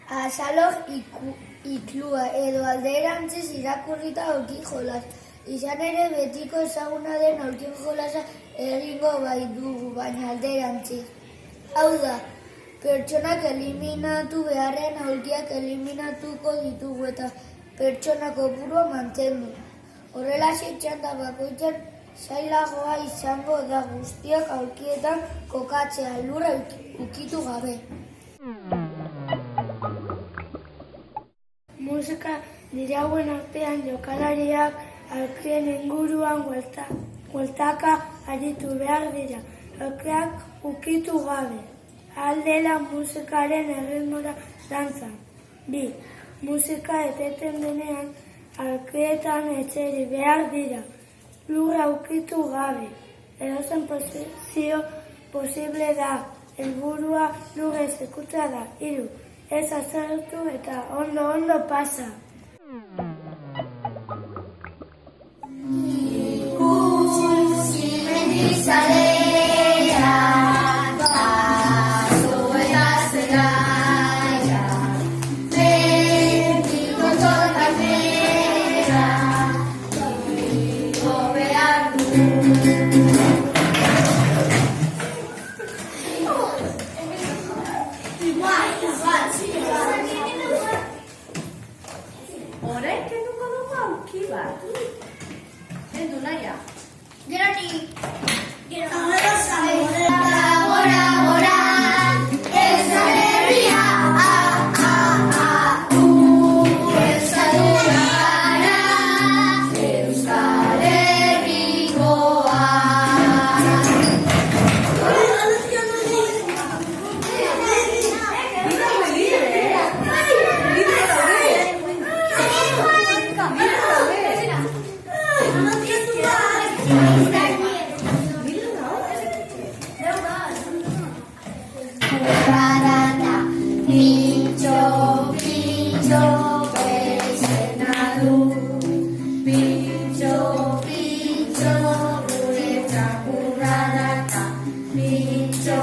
Azalok iklua edo alderantziz irakurrita aulki jolas. Izan ere betiko ezaguna den aulki jolasa egingo bai dugu, baina alderantziz. Hau da, pertsonak eliminatu beharren aulkiak eliminatuko ditugu eta pertsona kopurua mantendu. Horrela txanda bakoitzen zailagoa izango da guztiak aulkietan kokatzea lurra ukitu gabe. Musika dirauen artean jokalariak aulkien inguruan bueltaka aritu behar dira, aulkiak ukitu gabe. Aldela musikaren erritmora dantzan. 2. Musika eteten denean aulkietan etxeri behar dira, lurra ukitu gabe. Edozen posizio posible da, helburua lurra ezekutza da. 3. Ez azertu eta ondo pasa. Ikusi mendizalea, paso eta zelaia, betiko tolkainera, toiko behar du. Orain kenduko dugu aulki bat. Kendu naia. Geroni. Gora, Euskal Herria, Euskal gara, Euskal Herrikoa. Pintxo, bezena du. Pintxo, gure txakurra data. Pintxo,